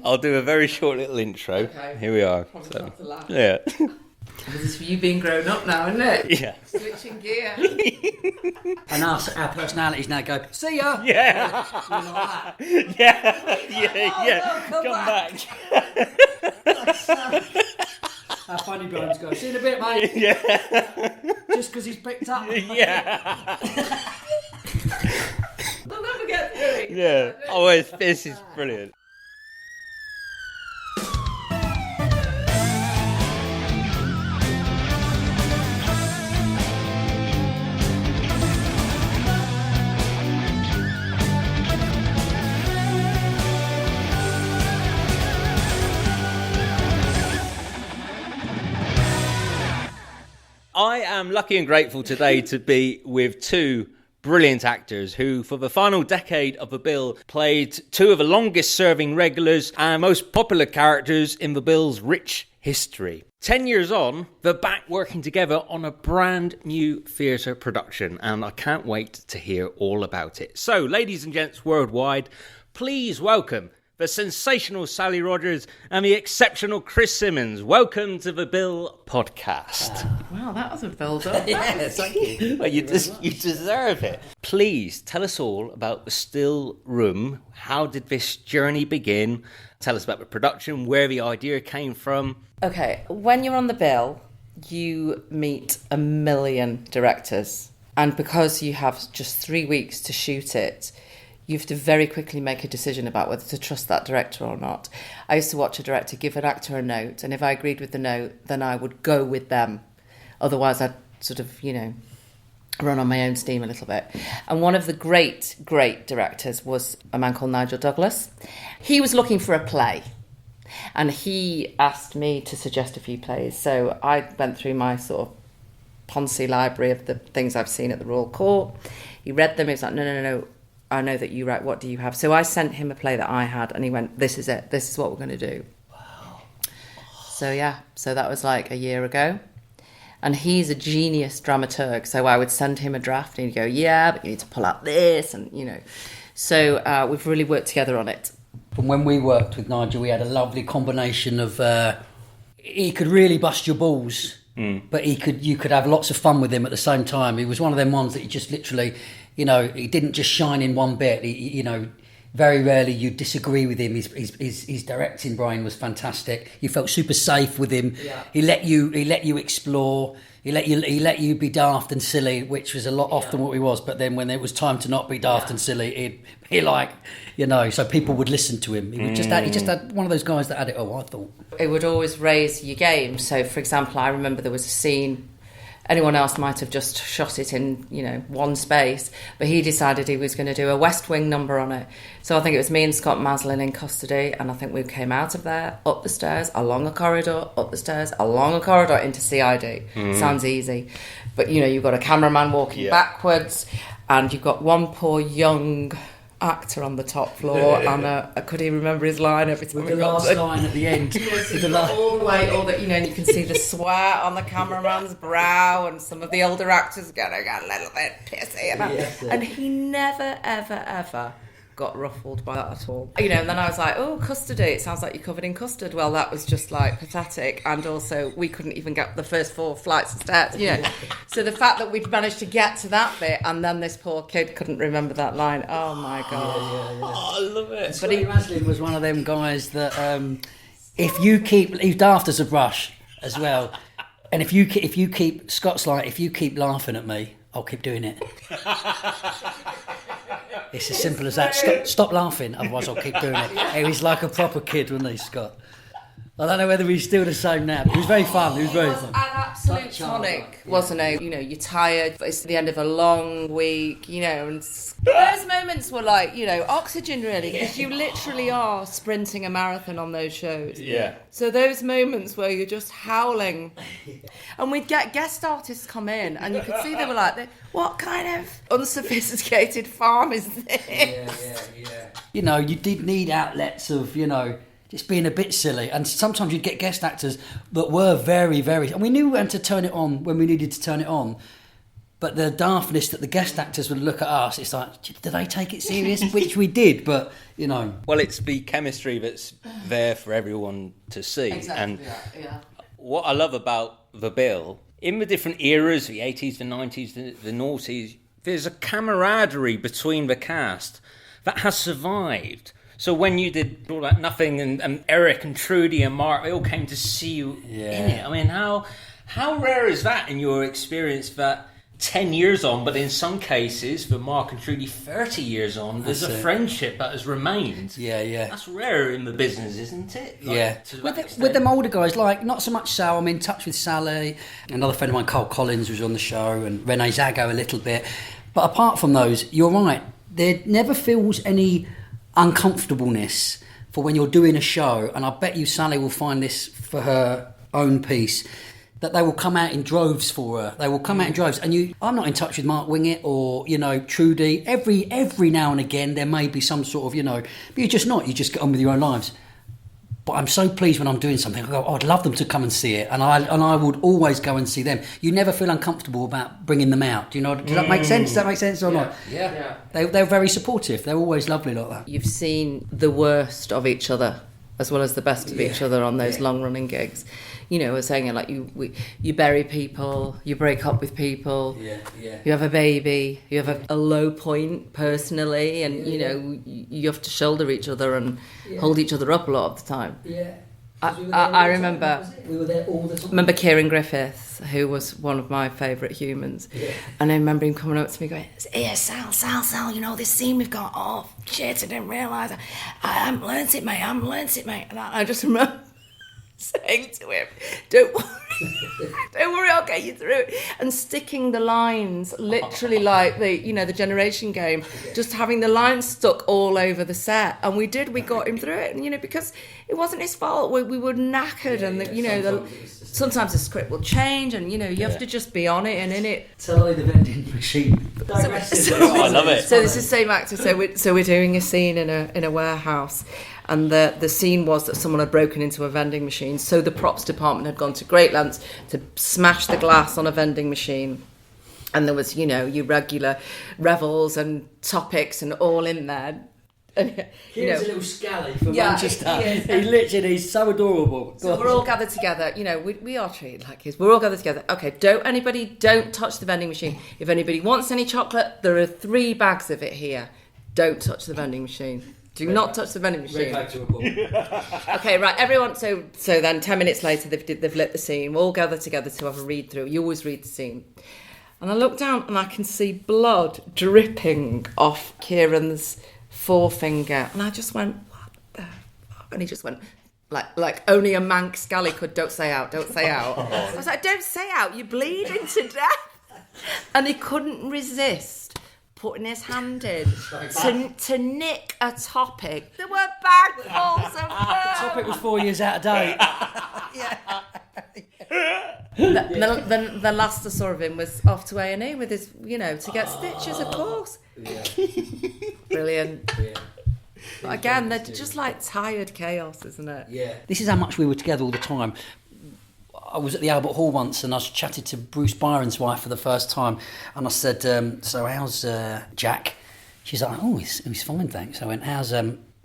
I'll do a very short little intro. Okay. Here we are. Probably not to laugh. Yeah. This is for you being grown up now, isn't it? Yeah. Switching gear. And our personalities now go, see ya! Yeah. You know, like that. Yeah. Oh, no, Come back. Our funny bones go, see you in a bit, mate. Yeah. Just because he's picked up. Yeah. I'll never get through it. Yeah. Oh, this is brilliant. I am lucky and grateful today to be with two brilliant actors who, for the final decade of the Bill, played two of the longest serving regulars and most popular characters in the Bill's rich history. 10 years on, they're back working together on a brand new theatre production, and I can't wait to hear all about it. So, ladies and gents worldwide, please welcome the sensational Sally Rogers and the exceptional Chris Simmons. Welcome to the Bill podcast. Wow, that was a build-up. Yes, thank you. Well, you deserve it. Please tell us all about the Still Room. How did this journey begin? Tell us about the production, where the idea came from. Okay, when you're on the bill, you meet a million directors. And because you have just 3 weeks to shoot it, you have to very quickly make a decision about whether to trust that director or not. I used to watch a director give an actor a note, and if I agreed with the note, then I would go with them. Otherwise, I'd sort of, run on my own steam a little bit. And one of the great directors was a man called Nigel Douglas. He was looking for a play, and he asked me to suggest a few plays. So I went through my sort of Ponzi library of the things I've seen at the Royal Court. He read them. He was like, no. I know that you write, what do you have? So I sent him a play that I had, and he went, this is it. This is what we're going to do. Wow. So that was like a year ago. And he's a genius dramaturg, so I would send him a draft, and he'd go, yeah, but you need to pull out this, and, So we've really worked together on it. From when we worked with Nigel, we had a lovely combination of, he could really bust your balls, but you could have lots of fun with him at the same time. He was one of them ones that you just literally, he didn't just shine in one bit. Very rarely you disagree with him. His directing brain was fantastic. You felt super safe with him. Yeah. He let you explore. He let you be daft and silly, which was a lot often what he was. But then when it was time to not be daft and silly, so people would listen to him. He just had one of those guys that had it all, I thought. It would always raise your game. So, for example, I remember there was a scene. Anyone else might have just shot it in, one space, but he decided he was going to do a West Wing number on it. So I think it was me and Scott Maslin in custody, and I think we came out of there, up the stairs, along a corridor, up the stairs, along a corridor into CID. Sounds easy. But, you've got a cameraman walking backwards, and you've got one poor young actor on the top floor, and could he remember his line every time? With the last line at the end. All the way, and you can see the sweat on the cameraman's brow, and some of the older actors getting a little bit pissy. And he never, ever, ever got ruffled by that at all. And then I was like, oh, custody, it sounds like you're covered in custard. Well, that was just like pathetic, and also we couldn't even get the first 4 flights of stairs, So the fact that we'd managed to get to that bit, and then this poor kid couldn't remember that line, oh my God. Oh, I love it. But Maslin was one of them guys that he's daft as a brush as well, and if you keep Scott's like, if you keep laughing at me, I'll keep doing it. It's as simple as that. Stop laughing, otherwise I'll keep doing it. He was like a proper kid, wasn't he, Scott? I don't know whether he's still the same now, but he was very fun. He was very fun. An absolute tonic, wasn't he? You're tired, but it's the end of a long week, and those moments were like, oxygen really, because you literally are sprinting a marathon on those shows. Yeah. So those moments where you're just howling, and we'd get guest artists come in, and you could see they were like, what kind of unsophisticated farm is this? Yeah. You did need outlets of, just being a bit silly, and sometimes you'd get guest actors that were very, very, and we knew when to turn it on when we needed to turn it on, But the daftness that the guest actors would look at us, it's like, do they take it serious? Which we did, but, you know. Well, it's the chemistry that's there for everyone to see. Exactly, And yeah. what I love about The Bill, in the different eras, the 80s, the 90s, the noughties, there's a camaraderie between the cast that has survived. So when you did All That Nothing and Eric and Trudy and Mark, they all came to see you in it. I mean, how rare is that in your experience that 10 years on, but in some cases, for Mark and Trudy, 30 years on, there's a friendship that has remained. Yeah. That's rare in the business, isn't it? With them older guys, like, not so much Sal. I'm in touch with Sally, another friend of mine, Carl Collins, was on the show, and Renee Zago a little bit. But apart from those, you're right, there never feels any uncomfortableness for when you're doing a show, and I bet you Sally will find this for her own piece, that they will come out in droves for her. They will come out in droves. And I'm not in touch with Mark Wingett or, Trudy. Every now and again, there may be some sort of, but you're just not. You just get on with your own lives. But I'm so pleased when I'm doing something. I go, I'd love them to come and see it. And I would always go and see them. You never feel uncomfortable about bringing them out. Does that make sense? Does that make sense or not? Yeah. They're very supportive. They're always lovely like that. You've seen the worst of each other as well as the best of each other on those long-running gigs. We're saying like you bury people, you break up with people, you have a baby, you have a low point personally, and you have to shoulder each other and hold each other up a lot of the time. Yeah. I remember. We were there all the time. Remember Kieran Griffiths, who was one of my favourite humans, and I remember him coming up to me going, "Here, Sal, this scene we've got. Oh shit, I didn't realise. I haven't learnt it, mate. And I just remember saying to him, "Don't worry, I'll get you through it." And sticking the lines, literally like the Generation Game, just having the lines stuck all over the set. And we got him through it. And, because it wasn't his fault. We were knackered, and sometimes the script will change, and you have to just be on it and in it. Totally the vending machine. I love it. So this is the same actor. So we're doing a scene in a warehouse. And the scene was that someone had broken into a vending machine. So the props department had gone to great lengths to smash the glass on a vending machine. And there was, your regular revels and topics and all in there. And, Here's a little scally from Manchester. He literally is so adorable. So we're all gathered together. We are treated like kids. We're all gathered together. Okay, don't touch the vending machine. If anybody wants any chocolate, there are 3 bags of it here. Don't touch the vending machine. Do not touch the vending machine. Okay, right, everyone. So then 10 minutes later, they've lit the scene. We're all gathered together to have a read through. You always read the scene. And I look down and I can see blood dripping off Kieran's forefinger. And I just went, what the fuck? And he just went, like only a Manx scally could, don't say out. I was like, don't say out, you're bleeding to death. And he couldn't resist putting his hand in to nick a topic. There were bagfuls of food. The topic was 4 years out of date. The last I saw of him was off to A&E with his, to get stitches, of course. Brilliant. But again, they're just like tired chaos, isn't it? Yeah. This is how much we were together all the time. I was at the Albert Hall once and I was chatting to Bruce Byron's wife for the first time, and I said, so how's Jack? She's like, oh, he's fine, thanks. I went, how's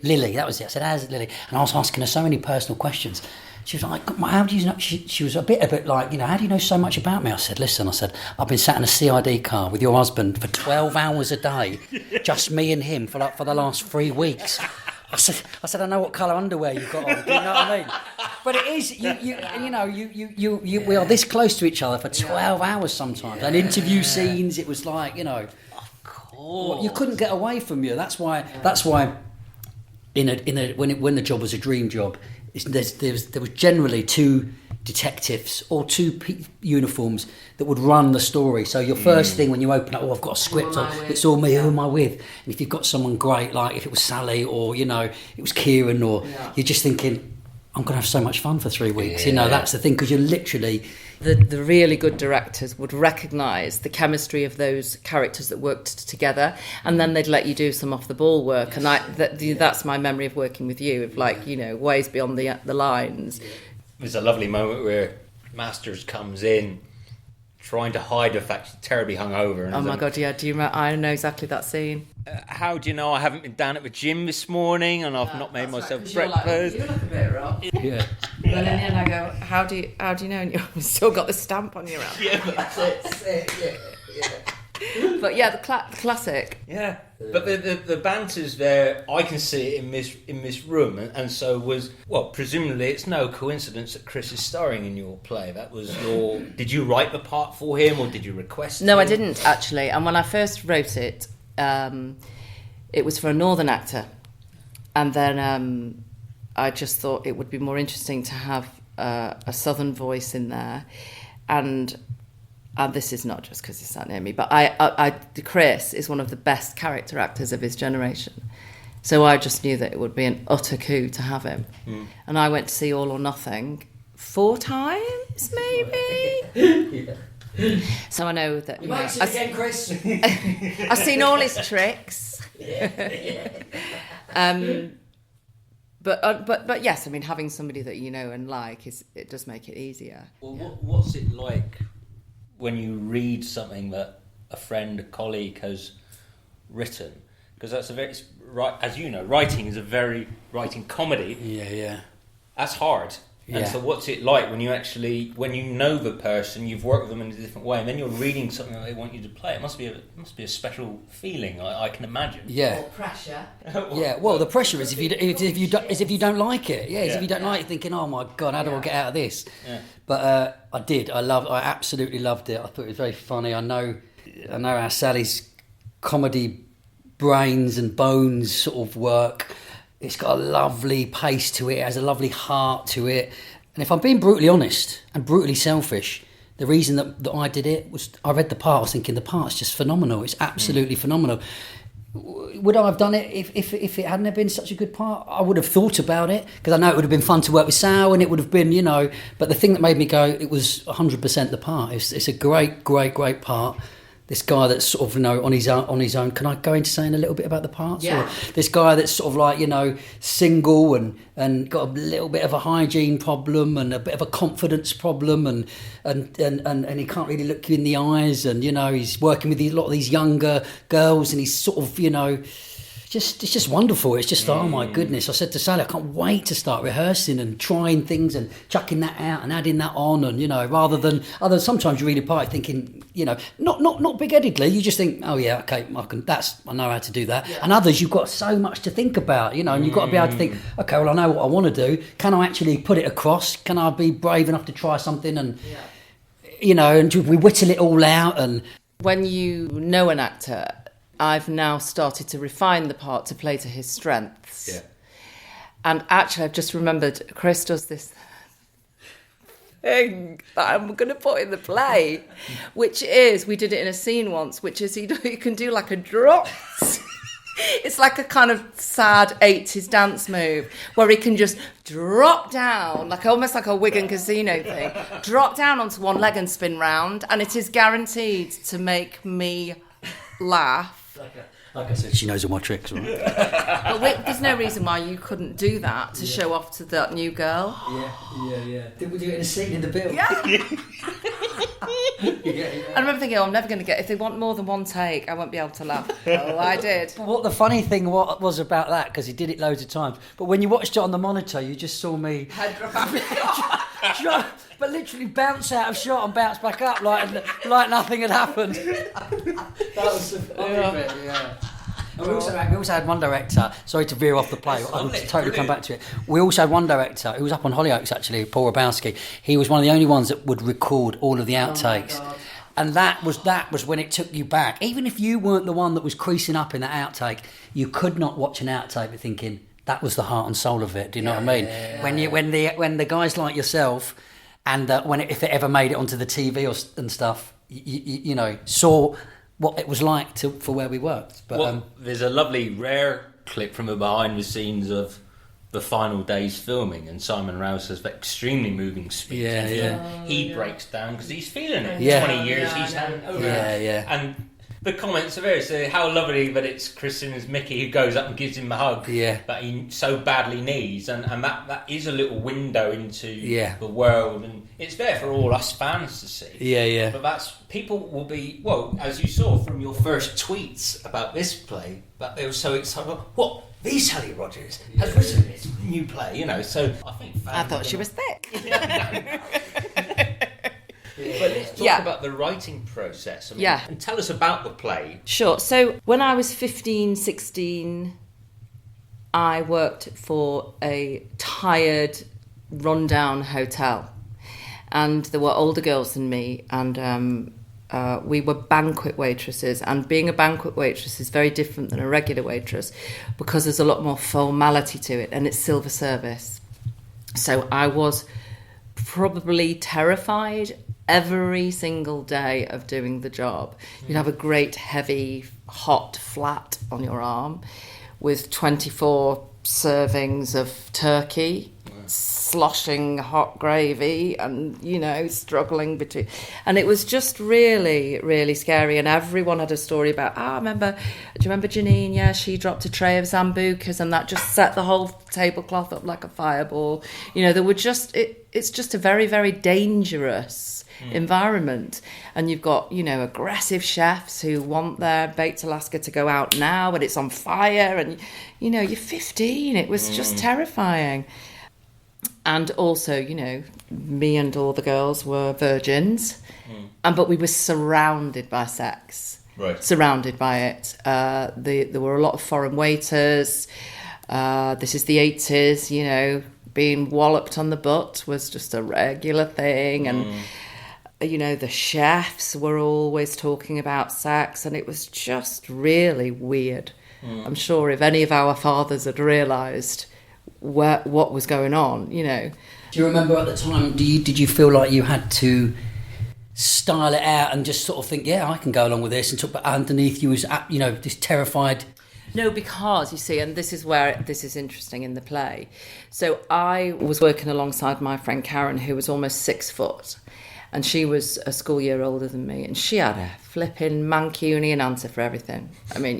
Lily? That was it. I said, how's Lily? And I was asking her so many personal questions. She was like, how do you know? She was a bit like, how do you know so much about me? I said, listen, I've been sat in a CID car with your husband for 12 hours a day, just me and him for the last 3 weeks. I said, I know what colour underwear you've got on. Do you know what I mean? But it is, we are this close to each other for 12 hours sometimes. And interview scenes, it was like, Of course. you couldn't get away from you. That's why. When the job was a dream job, there was generally 2 detectives or 2 uniforms that would run the story. So your first thing when you open up, I've got a script on, it's all me, who am I with? And if you've got someone great, like if it was Sally or, it was Kieran, or you're just thinking, I'm going to have so much fun for 3 weeks. That's the thing, because you're literally... The really good directors would recognise the chemistry of those characters that worked together, and then they'd let you do some off-the-ball work. And that's my memory of working with you, of ways beyond the lines. There's a lovely moment where Masters comes in, trying to hide the fact she's terribly hungover. And Oh my God, yeah. Do you remember? I know exactly that scene. How do you know I haven't been down at the gym this morning and I've not made myself You're breakfast? like, you look a bit rough. Yeah. And then in the end I go, how do you know? And you've still got the stamp on your arm. Yeah, that's it. Yeah. But yeah, the classic. Yeah, but the banter's there. I can see it in this room, and so presumably it's no coincidence that Chris is starring in your play. That was your. Did you write the part for him, or did you request? No, him? I didn't actually. And when I first wrote it, it was for a northern actor, and then I just thought it would be more interesting to have a southern voice in there, and this is not just because he's sat near me, but Chris is one of the best character actors of his generation. So I just knew that it would be an utter coup to have him. Mm. And I went to see All or Nothing 4 times, maybe. Yeah. So I know that... You might see it again, Chris. I've seen all his tricks. But yes, I mean, having somebody that you know and like, it does make it easier. Well, what's it like when you read something that a friend, a colleague has written? Because that's as you know, writing comedy. Yeah. That's hard. Yeah. And so what's it like when you know the person, you've worked with them in a different way, and then you're reading something that they want you to play? It must be a special feeling, I can imagine. Yeah. Or pressure. Yeah. Well, the pressure is if you don't like it. Yeah. If you don't like it, thinking, oh my God, how do I get out of this? Yeah. But I did. I absolutely loved it. I thought it was very funny. I know how Sally's comedy brains and bones sort of work. It's got a lovely pace to it. It has a lovely heart to it. And if I'm being brutally honest and brutally selfish, the reason that I did it was I read the part. I was thinking the part's just phenomenal. It's absolutely phenomenal. Would I have done it if it hadn't have been such a good part? I would have thought about it because I know it would have been fun to work with Sal and it would have been, But the thing that made me go, it was 100% the part. It's a great part. This guy that's sort of, on his own. Can I go into saying a little bit about the parts? Yeah. Or this guy that's sort of like, single and got a little bit of a hygiene problem and a bit of a confidence problem and he can't really look you in the eyes and, he's working with a lot of these younger girls and he's sort of, it's just wonderful. It's just oh my goodness. I said to Sally, I can't wait to start rehearsing and trying things and chucking that out and adding that on and rather than sometimes you read a part thinking not big-headedly, you just think, oh yeah, okay, I know how to do that. Yeah. And others you've got so much to think about, and you've got to be able to think, okay, well I know what I want to do. Can I actually put it across? Can I be brave enough to try something and and we whittle it all out. And when you know an actor, I've now started to refine the part to play to his strengths. Yeah. And actually, I've just remembered, Chris does this thing that I'm going to put in the play, which is, we did it in a scene once, which is he can do like a drop. It's like a kind of sad 80s dance move where he can just drop down, almost like a Wigan Casino thing, drop down onto one leg and spin round, and it is guaranteed to make me laugh. Like I said, she knows all my tricks, right? But there's no reason why you couldn't do that to show off to that new girl. Yeah. Did we do it in a scene in the bill? Yeah. I remember thinking, I'm never going to if they want more than one take, I won't be able to laugh. Oh, I did. But what the funny thing was about that, because he did it loads of times, but when you watched it on the monitor, you just saw me... but literally bounce out of shot and bounce back up like nothing had happened. That was the funny bit, yeah. And we also had one director, sorry to veer off the play, I'll totally come back to it. We also had one director who was up on Hollyoaks actually, Paul Rabowski. He was one of the only ones that would record all of the outtakes. Oh, and that was when it took you back. Even if you weren't the one that was creasing up in that outtake, you could not watch an outtake but thinking, that was the heart and soul of it. Do you know what I mean? Yeah. When the guys like yourself, and if it ever made it onto the TV and stuff, you saw what it was like for where we worked. But there's a lovely rare clip from the behind the scenes of the final day's filming, and Simon Rouse has that extremely moving speech. Yeah. He breaks down because he's feeling it. Yeah. 20 years he's had over. Yeah. And The comments are very so how lovely that it's Christina's Mickey who goes up and gives him a hug. Yeah. That he so badly needs, and that is a little window into the world, and it's there for all us fans to see. Yeah. But people will be, well, as you saw from your first tweets about this play, that they were so excited. What? This Natalie Roles has written this new play, So I think fans I thought she was thick. But let's talk about the writing process. And tell us about the play. Sure. So when I was 15, 16, I worked for a tired, run-down hotel. And there were older girls than me, and we were banquet waitresses. And being a banquet waitress is very different than a regular waitress because there's a lot more formality to it, and it's silver service. So I was probably terrified every single day of doing the job. You'd have a great heavy hot flat on your arm with 24 servings of turkey, sloshing hot gravy, and struggling between, and it was just really, really scary. And everyone had a story about, do you remember Janine? Yeah, she dropped a tray of Zambucas and that just set the whole tablecloth up like a fireball. There were it's just a very, very dangerous environment, and you've got aggressive chefs who want their baked Alaska to go out now and it's on fire, and you're 15. It was just terrifying. And also, me and all the girls were virgins, but we were surrounded by sex. Right. Surrounded by it. There were a lot of foreign waiters. This is the 80s, being walloped on the butt was just a regular thing. And, the chefs were always talking about sex, and it was just really weird. I'm sure if any of our fathers had realised what was going on, Do you remember at the time, did you feel like you had to style it out and just sort of think, yeah, I can go along with this, and but underneath you was, this terrified? No, because, you see, and this is where this is interesting in the play. So I was working alongside my friend Karen, who was almost 6 foot, and she was a school year older than me, and she had a flipping Mancunian answer for everything. I mean,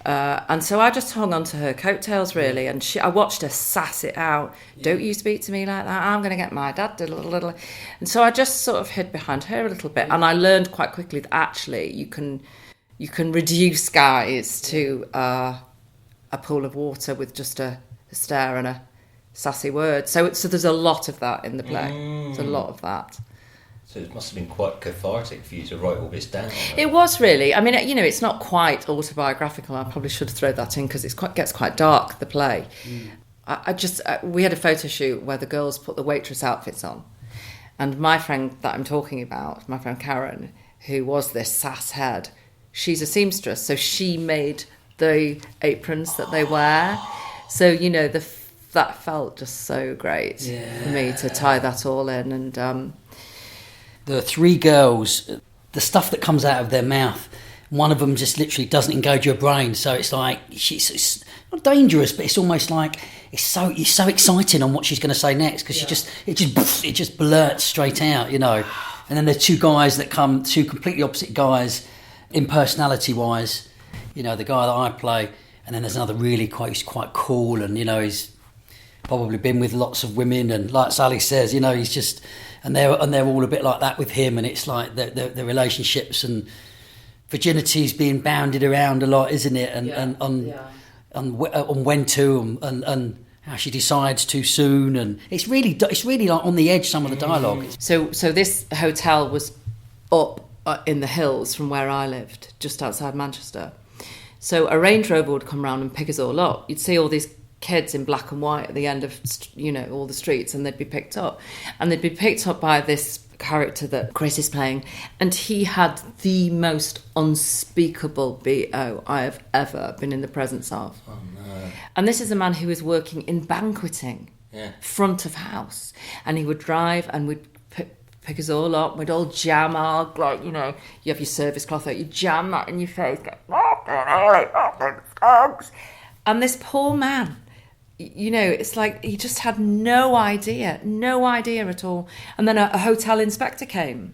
and so I just hung on to her coattails, really, and I watched her sass it out. Don't you speak to me like that. I'm going to get my dad to little. And so I just sort of hid behind her a little bit, and I learned quite quickly that actually you can reduce guys to a pool of water with just a stare and a sassy word. So there's a lot of that in the play. There's a lot of that. So it must have been quite cathartic for you to write all this down. It was really. I mean, it's not quite autobiographical. I probably should have thrown that in because it gets quite dark, the play. We had a photo shoot where the girls put the waitress outfits on. And my friend that I'm talking about, my friend Karen, who was this sass head, she's a seamstress. So she made the aprons that they wear. So, that felt just so great for me to tie that all in. And the 3 girls, the stuff that comes out of their mouth, one of them just literally doesn't engage your brain. So it's like, it's not dangerous, but it's almost like it's so exciting on what she's going to say next, because it just blurts straight out, And then there's 2 guys that come, 2 completely opposite guys in personality wise, the guy that I play, and then there's another really he's quite cool, and he's probably been with lots of women, and like Sally says, he's just, and they're all a bit like that with him, and it's like the relationships and virginity's being bounded around a lot, isn't it? And on when to, and how she decides too soon, and it's really like on the edge, some of the dialogue. So this hotel was up in the hills from where I lived, just outside Manchester. So a Range Rover would come round and pick us all up. You'd see all these kids in black and white at the end of all the streets, and they'd be picked up, by this character that Chris is playing, and he had the most unspeakable BO I have ever been in the presence of. Oh no. And this is a man who was working in banqueting, front of house, and he would drive and would pick us all up, we'd all jam our, you have your service cloth out, you jam that in your face, and this poor man, it's like he just had no idea at all. And then a hotel inspector came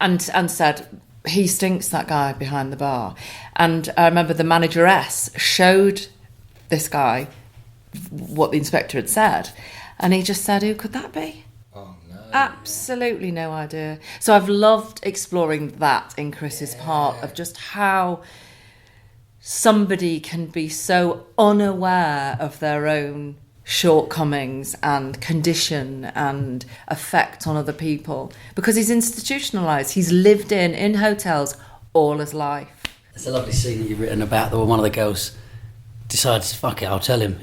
and said, he stinks, that guy behind the bar. And I remember the manageress showed this guy what the inspector had said, and he just said, who could that be? Oh, no. Absolutely no idea. So I've loved exploring that in Chris's part of just how somebody can be so unaware of their own shortcomings and condition and effect on other people, because he's institutionalised. He's lived in hotels all his life. There's a lovely scene that you've written about the one of the girls decides, fuck it, I'll tell him,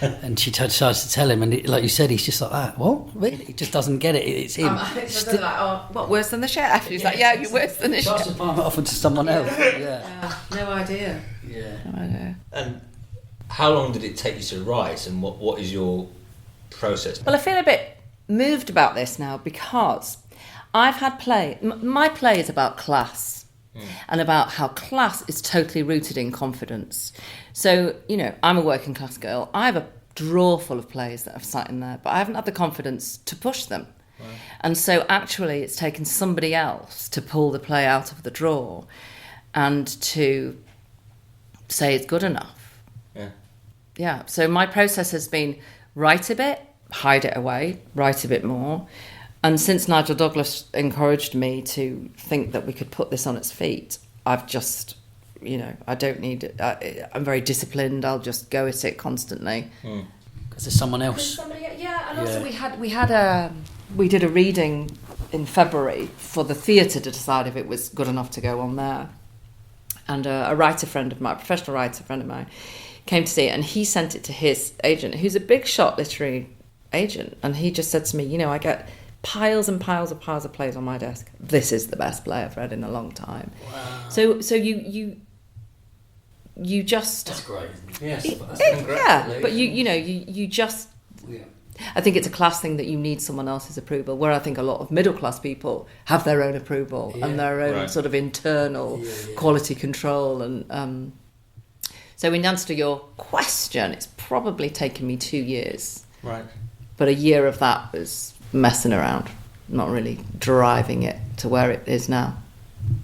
and she decides to tell him, and like you said, he's just like that. What? Really? He just doesn't get it. It's him. What, worse than the chef? He's like, yeah, you're worse than the chef. Tries to palm it off onto someone else. Yeah. No idea. Yeah. No idea. And how long did it take you to write, and what is your process? Well, I feel a bit moved about this now, because I've had my play is about class. And about how class is totally rooted in confidence. So, I'm a working class girl. I have a drawer full of plays that I've sat in there, but I haven't had the confidence to push them. Right. And so actually it's taken somebody else to pull the play out of the drawer and to say it's good enough. Yeah. So my process has been write a bit, hide it away, write a bit more. And since Nigel Douglas encouraged me to think that we could put this on its feet, I've just, I don't need it. I'm very disciplined. I'll just go at it constantly. Because there's someone else. And also we did a reading in February for the theatre to decide if it was good enough to go on there. And a professional writer friend of mine, came to see it, and he sent it to his agent, who's a big shot literary agent, and he just said to me, I get piles and piles of plays on my desk. This is the best play I've read in a long time. Wow. So you just... That's great. Yes, yeah, but you just... Yeah. I think it's a class thing that you need someone else's approval, where I think a lot of middle class people have their own approval and their own sort of internal quality control. And so in answer to your question, it's probably taken me 2 years. Right. But a year of that was messing around, not really driving it to where it is now.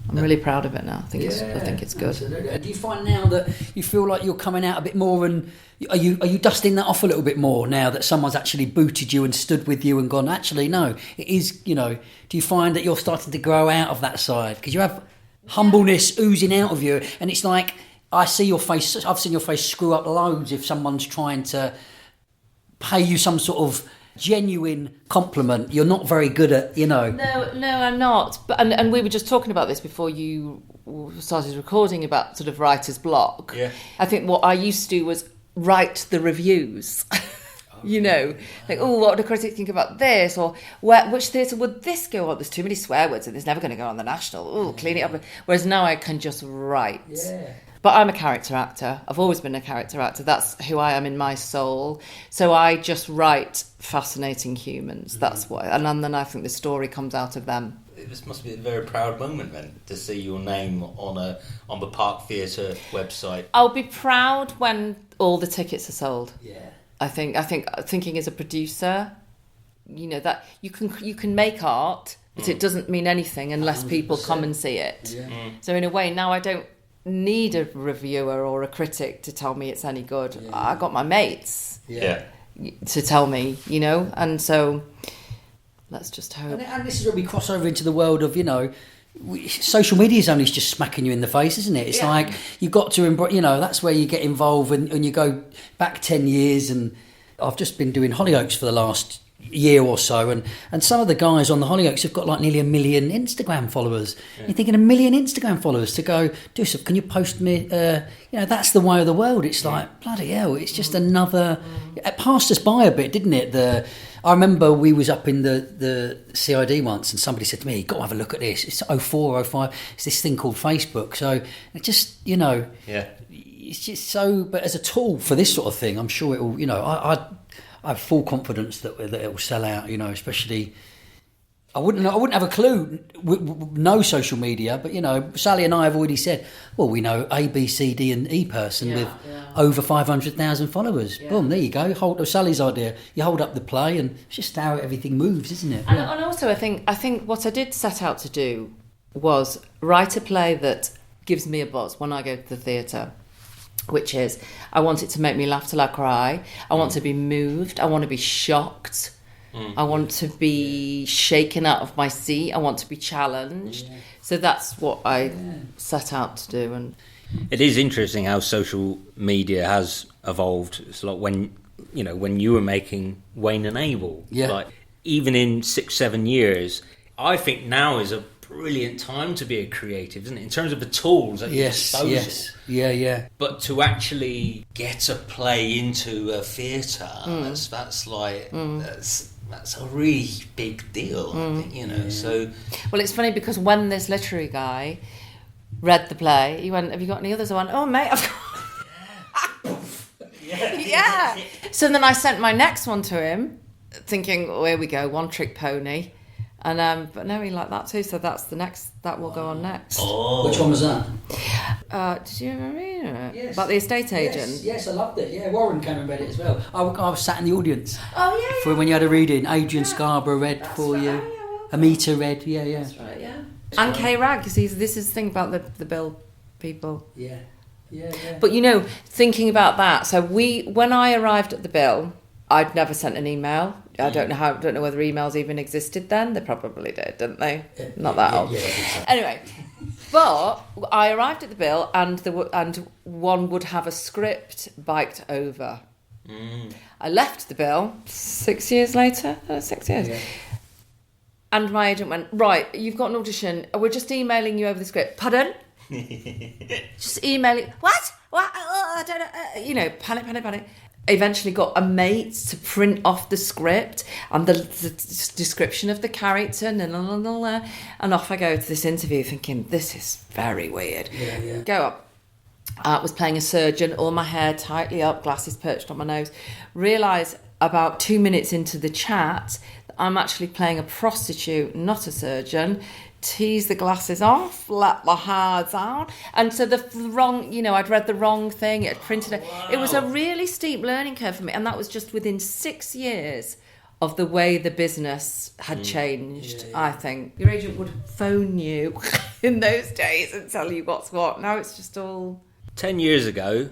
I'm really proud of it now. I think it's good. Absolutely. Do you find now that you feel like you're coming out a bit more, and are you dusting that off a little bit more now that someone's actually booted you and stood with you and gone, actually, no, it is, do you find that you're starting to grow out of that side? Because you have humbleness oozing out of you, and it's like, I've seen your face screw up loads if someone's trying to pay you some sort of genuine compliment. You're not very good at, No, I'm not. But and we were just talking about this before you started recording about sort of writer's block. Yeah. I think what I used to do was write the reviews. Like, what would a critic think about this? Or which theatre would this go on? There's too many swear words and it's never going to go on the National. Clean it up. Whereas now I can just write. Yeah. But I'm a character actor. I've always been a character actor. That's who I am in my soul. So I just write fascinating humans. That's what. And then I think the story comes out of them. This must be a very proud moment then, to see your name on the Park Theatre website. I'll be proud when all the tickets are sold. Yeah. I think thinking as a producer, that you can make art, but it doesn't mean anything unless 100%. People come and see it. Yeah. So in a way, now I don't need a reviewer or a critic to tell me it's any good. I got my mates to tell me, and so let's just hope. And this is where we cross over into the world of, social media is only just smacking you in the face, isn't it? It's like you've got to embrace, that's where you get involved and you go back 10 years. And I've just been doing Hollyoaks for the last year or so, and some of the guys on the Hollyoaks have got like nearly 1 million Instagram followers. You're thinking 1 million Instagram followers to go do stuff. Can you post me? That's the way of the world. It's like bloody hell. It's just another. It passed us by a bit, didn't it? I remember we was up in the CID once, and somebody said to me, "You've got to have a look at this. It's 04, 05. It's this thing called Facebook." So it just it's just so. But as a tool for this sort of thing, I'm sure it will. I have full confidence that it will sell out. Especially, I wouldn't have a clue. No social media, but Sally and I have already said, well, we know A, B, C, D, and E person with over 500,000 followers. Yeah. Boom, there you go. Sally's idea. You hold up the play, and it's just how everything moves, isn't it? And also, I think what I did set out to do was write a play that gives me a buzz when I go to the theatre, which is I want it to make me laugh till I cry. I want to be moved. I want to be shocked. I want to be shaken out of my seat. I want to be challenged. Yeah. So that's what I set out to do. And it is interesting how social media has evolved. It's like when you were making Wayne and Abel. Yeah. Like even in 6-7 years, I think now is a brilliant time to be a creative, isn't it? In terms of the tools at your disposal. Yes. Yeah. But to actually get a play into a theatre, that's a really big deal, I think, so... Well, it's funny because when this literary guy read the play, he went, have you got any others? I went, oh, mate, I've got... Yeah. So then I sent my next one to him, thinking, oh, here we go, one trick pony. And but no, he liked that too, so that's the next, that will go on next. Oh. Which one was that? Did you ever read it? Yes. About the estate agent? Yes, I loved it. Yeah, Warren came and read it as well. I was sat in the audience. Oh, yeah. For when you had a reading, Adrian Scarborough read that's for right. you. Oh, yeah, Amita read, yeah. That's right, yeah. And K. Rag, because this is the thing about the Bill people. Yeah. But thinking about that, so when I arrived at the Bill, I'd never sent an email. I don't know whether emails even existed then. They probably did, didn't they? Not that old. Yeah. Anyway, but I arrived at the Bill, and one would have a script biked over. I left the Bill 6 years later. 6 years. Yeah. And my agent went, right, you've got an audition. We're just emailing you over the script. Pardon? Just emailing. What? I don't know. Panic. Eventually got a mate to print off the script and the description of the character, and off I go to this interview thinking, this is very weird. Yeah. Go up. I was playing a surgeon, all my hair tightly up, glasses perched on my nose. Realise about 2 minutes into the chat that I'm actually playing a prostitute, not a surgeon. Tease the glasses off, let the cards out, and so the wrong, I'd read the wrong thing. It printed it. Wow. It was a really steep learning curve for me, and that was just within 6 years of the way the business had changed. Yeah. I think your agent would phone you in those days and tell you what's what. Now it's just all 10 years ago.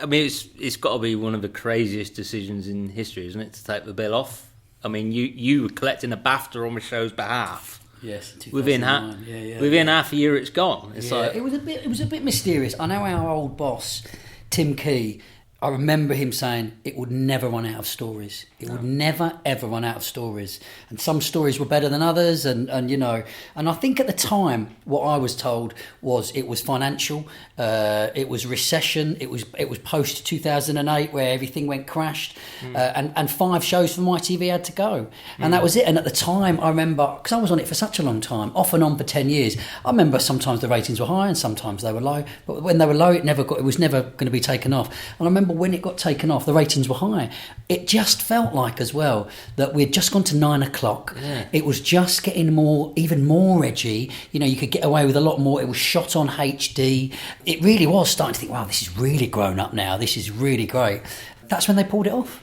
I mean, it's got to be one of the craziest decisions in history, isn't it, to take the Bill off? I mean, you were collecting a BAFTA on the show's behalf. Yes, within half a year, it's gone. It's like it was a bit mysterious. I know our old boss, Tim Key. I remember him saying it would never run out of stories. It would never ever run out of stories. And some stories were better than others. And I think at the time what I was told was it was financial. It was recession. It was post 2008 where everything went crashed. And 5 shows from ITV had to go. And that was it. And at the time I remember, because I was on it for such a long time, off and on for 10 years, I remember sometimes the ratings were high and sometimes they were low. But when they were low, it was never going to be taken off. And I remember when it got taken off, the ratings were high. It just felt like as well that we'd just gone to 9 o'clock. Yeah. It was just getting even more edgy. You could get away with a lot more. It was shot on HD. It really was starting to think, wow, this is really grown up now. This is really great. That's when they pulled it off.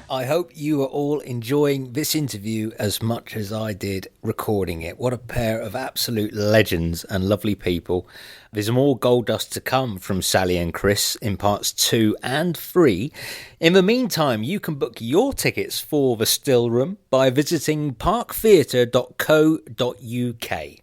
I hope you are all enjoying this interview as much as I did recording it. What a pair of absolute legends and lovely people. There's more gold dust to come from Sally and Chris in parts 2 and 3. In the meantime, you can book your tickets for the Still Room by visiting parktheatre.co.uk.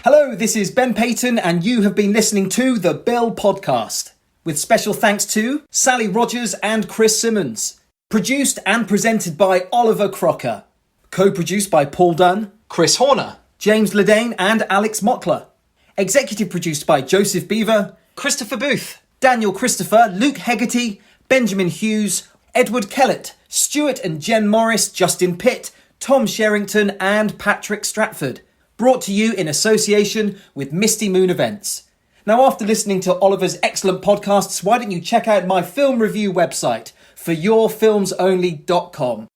Hello, this is Ben Payton and you have been listening to The Bill Podcast. With special thanks to Sally Rogers and Chris Simmons. Produced and presented by Oliver Crocker. Co-produced by Paul Dunn, Chris Horner, James Ledane and Alex Mockler. Executive produced by Joseph Beaver, Christopher Booth, Daniel Christopher, Luke Hegarty, Benjamin Hughes, Edward Kellett, Stuart and Jen Morris, Justin Pitt, Tom Sherrington and Patrick Stratford. Brought to you in association with Misty Moon Events. Now, after listening to Oliver's excellent podcasts, why don't you check out my film review website, foryourfilmsonly.com.